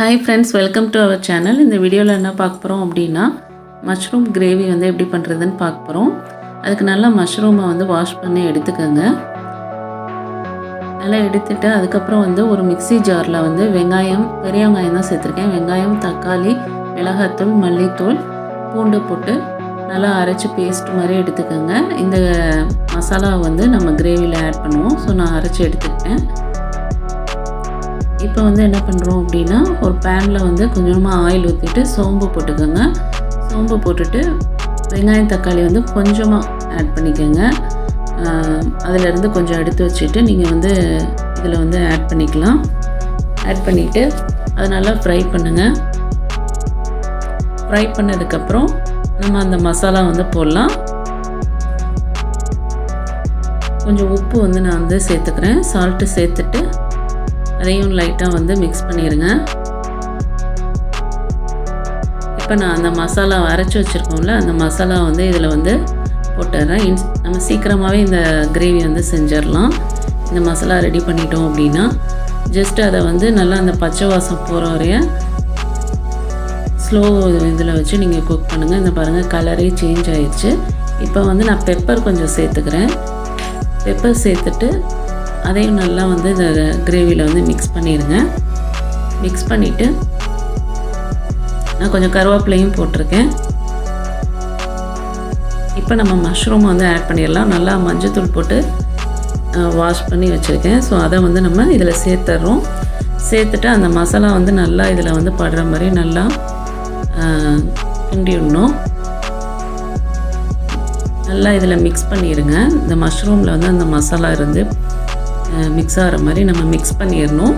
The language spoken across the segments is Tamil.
Hi friends, welcome to our channel. இந்த வீடியோவில் என்ன பார்க்க போகிறோம் அப்படின்னா மஷ்ரூம் கிரேவி வந்து எப்படி பண்ணுறதுன்னு பார்க்க போகிறோம். அதுக்கு நல்லா மஷ்ரூமை வந்து வாஷ் பண்ணி எடுத்துக்கோங்க. நல்லா எடுத்துட்டு அதுக்கப்புறம் வந்து ஒரு மிக்ஸி ஜாரில் வந்து வெங்காயம், பெரிய வெங்காயம் தான் சேர்த்துருக்கேன். வெங்காயம், தக்காளி, மிளகாத்தூள், மல்லித்தூள், பூண்டு போட்டு நல்லா அரைச்சி பேஸ்ட் மாதிரி எடுத்துக்கோங்க. இந்த மசாலா வந்து நம்ம கிரேவியில் ஆட் பண்ணுவோம். ஸோ நான் அரைச்சி எடுத்துக்கிட்டேன். இப்போ வந்து என்ன பண்ணுறோம் அப்படின்னா ஒரு பேனில் வந்து கொஞ்சமாக ஆயில் ஊற்றிட்டு சோம்பு போட்டுக்கோங்க. சோம்பு போட்டுட்டு வெங்காயம் தக்காளி வந்து கொஞ்சமாக ஆட் பண்ணிக்கோங்க. அதிலேருந்து கொஞ்சம் எடுத்து வச்சுட்டு நீங்கள் வந்து இதில் வந்து ஆட் பண்ணிக்கலாம். ஆட் பண்ணிவிட்டு அதை நல்லா ஃப்ரை பண்ணுங்கள். ஃப்ரை பண்ணதுக்கப்புறம் நம்ம அந்த மசாலா வந்து போடலாம். கொஞ்சம் உப்பு வந்து நான் வந்து சேர்த்துக்கிறேன். சால்ட்டு சேர்த்துட்டு அதையும் லைட்டாக வந்து மிக்ஸ் பண்ணிடுங்க. இப்போ நான் அந்த மசாலா அரைச்சி வச்சுருக்கோம்ல, அந்த மசாலா வந்து இதில் வந்து போட்டுறேன். நம்ம சீக்கிரமாகவே இந்த கிரேவி வந்து செஞ்சிடலாம். இந்த மசாலா ரெடி பண்ணிட்டோம் அப்படின்னா ஜஸ்ட் அதை வந்து நல்லா அந்த பச்சை வாசம் போகிற வரைய ஸ்லோ இதில் வச்சு நீங்கள் குக் பண்ணுங்கள். இந்த பாருங்கள் கலரே சேஞ்ச் ஆயிடுச்சு. இப்போ வந்து நான் பெப்பர் கொஞ்சம் சேர்த்துக்கிறேன். பெப்பர் சேர்த்துட்டு அதையும் நல்லா வந்து இந்த கிரேவியில் வந்து மிக்ஸ் பண்ணிடுங்க. மிக்ஸ் பண்ணிவிட்டு நான் கொஞ்சம் கருவேப்பிலையும் போட்டிருக்கேன். இப்போ நம்ம மஷ்ரூம் வந்து ஆட் பண்ணிடலாம். நல்லா மஞ்சத்தூள் போட்டு வாஷ் பண்ணி வச்சுருக்கேன். ஸோ அதை வந்து நம்ம இதில் சேர்த்துட்றோம். சேர்த்துட்டு அந்த மசாலா வந்து நல்லா இதில் வந்து படுற மாதிரி நல்லா கிண்டி விடணும். நல்லா இதில் மிக்ஸ் பண்ணிடுங்க. இந்த மஷ்ரூமில் வந்து அந்த மசாலா இருந்து மிக்ஸ் ஆகிற மாதிரி நம்ம மிக்ஸ் பண்ணிடணும்.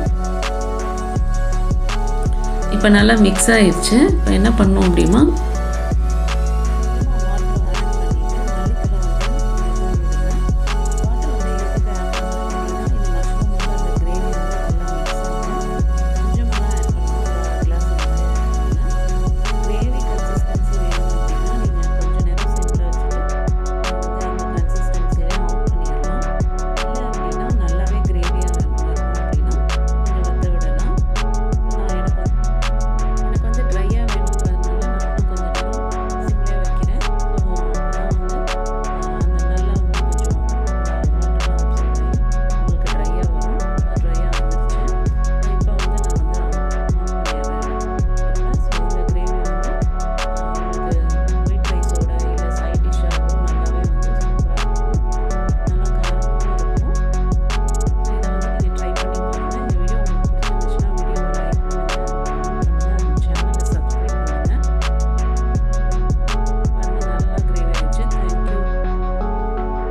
இப்போ நல்லா மிக்ஸ் ஆகிடுச்சு. இப்போ என்ன பண்ணோம் அப்படின்னா